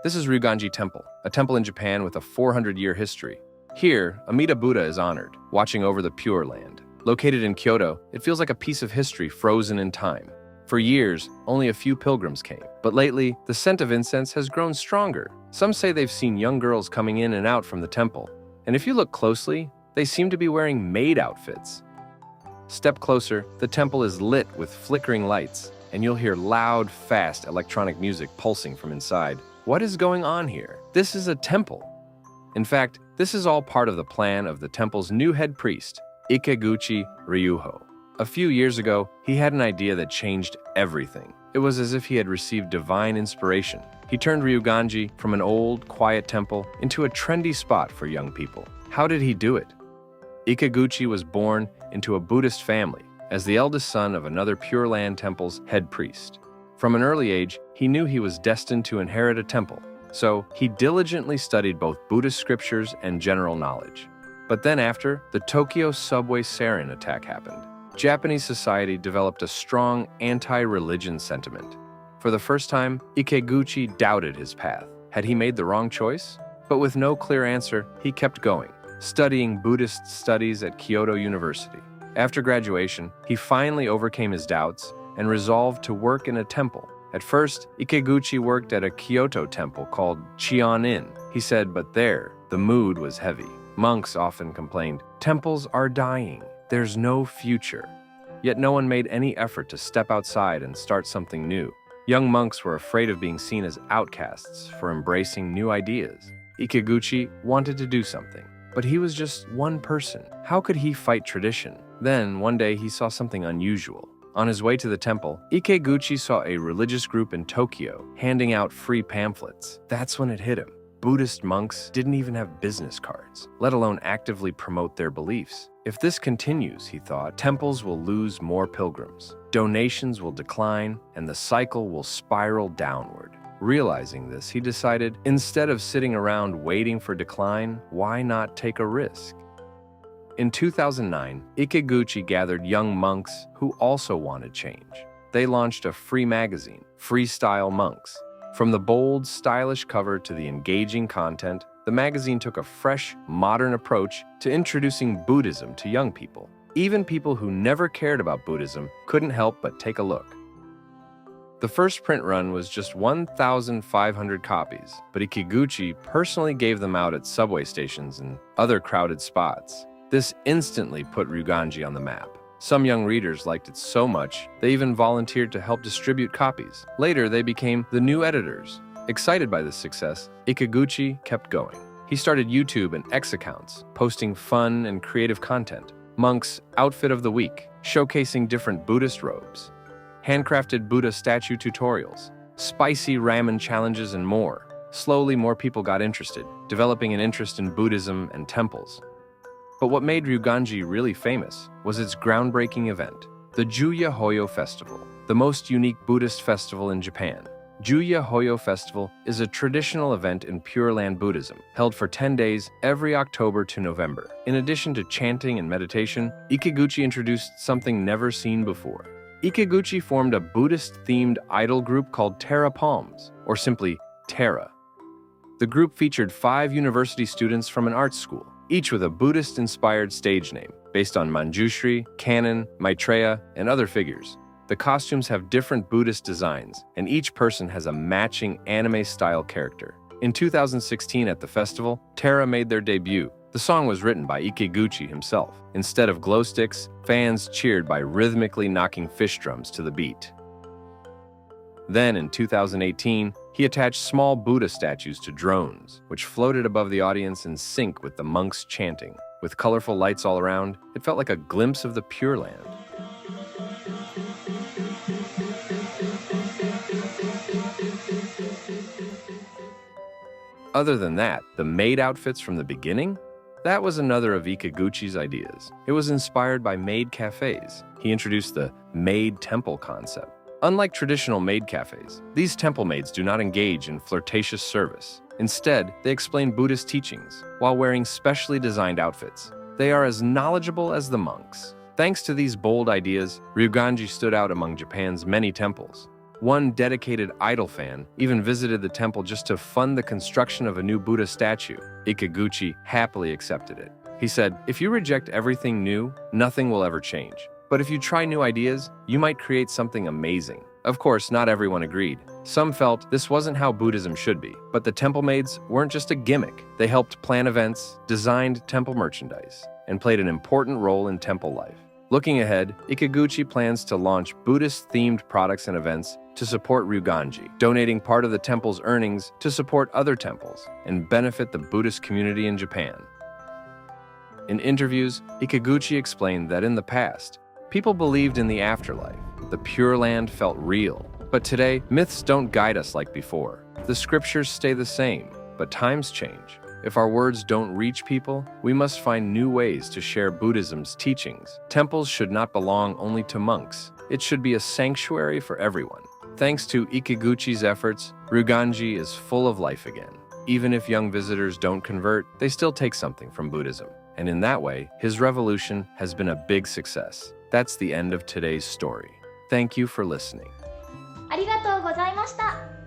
This is Ryuganji Temple, a temple in Japan with a 400-year history. Here, Amida Buddha is honored, watching over the Pure Land. Located in Kyoto, it feels like a piece of history frozen in time. For years, only a few pilgrims came, but lately, the scent of incense has grown stronger. Some say they've seen young girls coming in and out from the temple, and if you look closely, they seem to be wearing maid outfits. Step closer, the temple is lit with flickering lights, and you'll hear loud, fast electronic music pulsing from inside. What is going on here? This is a temple. In fact, this is all part of the plan of the temple's new head priest, Ikeguchi Ryuho. A few years ago, he had an idea that changed everything. It was as if he had received divine inspiration. He turned Ryuganji from an old, quiet temple into a trendy spot for young people. How did he do it? Ikeguchi was born into a Buddhist family as the eldest son of another Pure Land temple's head priest. From an early age, he knew he was destined to inherit a temple, so he diligently studied both Buddhist scriptures and general knowledge. But then after, the Tokyo subway sarin attack happened. Japanese society developed a strong anti-religion sentiment. For the first time, Ikeguchi doubted his path. Had he made the wrong choice? But with no clear answer, he kept going, studying Buddhist studies at Kyoto University. After graduation, he finally overcame his doubts and resolved to work in a temple. At first, Ikeguchi worked at a Kyoto temple called Chion-in. He said, but there, the mood was heavy. Monks often complained, "Temples are dying. There's no future." Yet no one made any effort to step outside and start something new. Young monks were afraid of being seen as outcasts for embracing new ideas. Ikeguchi wanted to do something, but he was just one person. How could he fight tradition? Then, one day, he saw something unusual. On his way to the temple, Ikeguchi saw a religious group in Tokyo handing out free pamphlets. That's when it hit him. Buddhist monks didn't even have business cards, let alone actively promote their beliefs. If this continues, he thought, temples will lose more pilgrims, donations will decline, and the cycle will spiral downward. Realizing this, he decided, instead of sitting around waiting for decline, why not take a risk? In 2009, Ikeguchi gathered young monks who also wanted change. They launched a free magazine, Freestyle Monks. From the bold, stylish cover to the engaging content, the magazine took a fresh, modern approach to introducing Buddhism to young people. Even people who never cared about Buddhism couldn't help but take a look. The first print run was just 1,500 copies, but Ikeguchi personally gave them out at subway stations and other crowded spots. This instantly put Ryuganji on the map. Some young readers liked it so much, they even volunteered to help distribute copies. Later, they became the new editors. Excited by this success, Ikeguchi kept going. He started YouTube and X accounts, posting fun and creative content. Monk's Outfit of the Week, showcasing different Buddhist robes. Handcrafted Buddha statue tutorials, spicy ramen challenges, and more. Slowly, more people got interested, developing an interest in Buddhism and temples. But what made Ryuganji really famous was its groundbreaking event, the Juya Hoyo Festival, the most unique Buddhist festival in Japan. Juya Hoyo Festival is a traditional event in Pure Land Buddhism, held for 10 days every October to November. In addition to chanting and meditation, Ikeguchi introduced something never seen before. Ikeguchi formed a Buddhist-themed idol group called Terra Palms, or simply Terra. The group featured 5 university students from an art school, each with a Buddhist-inspired stage name, based on Manjushri, Kannon, Maitreya, and other figures. The costumes have different Buddhist designs, and each person has a matching anime-style character. In 2016 at the festival, Terra made their debut. The song was written by Ikeguchi himself. Instead of glow sticks, fans cheered by rhythmically knocking fish drums to the beat. Then, in 2018, he attached small Buddha statues to drones, which floated above the audience in sync with the monks chanting. With colorful lights all around, it felt like a glimpse of the Pure Land. Other than that, the maid outfits from the beginning? That was another of Ikeguchi's ideas. It was inspired by maid cafes. He introduced the maid temple concept. Unlike traditional maid cafes, these temple maids do not engage in flirtatious service. Instead, they explain Buddhist teachings while wearing specially designed outfits. They are as knowledgeable as the monks. Thanks to these bold ideas, Ryuganji stood out among Japan's many temples. One dedicated idol fan even visited the temple just to fund the construction of a new Buddha statue. Ikaguchi happily accepted it. He said, "If you reject everything new, nothing will ever change. But if you try new ideas, you might create something amazing." Of course, not everyone agreed. Some felt this wasn't how Buddhism should be. But the temple maids weren't just a gimmick. They helped plan events, designed temple merchandise, and played an important role in temple life. Looking ahead, Ikaguchi plans to launch Buddhist-themed products and events to support Ryuganji, donating part of the temple's earnings to support other temples and benefit the Buddhist community in Japan. In interviews, Ikaguchi explained that in the past, people believed in the afterlife. The Pure Land felt real. But today, myths don't guide us like before. The scriptures stay the same, but times change. If our words don't reach people, we must find new ways to share Buddhism's teachings. Temples should not belong only to monks. It should be a sanctuary for everyone. Thanks to Ikaguchi's efforts, Ryuganji is full of life again. Even if young visitors don't convert, they still take something from Buddhism. And in that way, his revolution has been a big success. That's the end of today's story. Thank you for listening. ありがとうございました。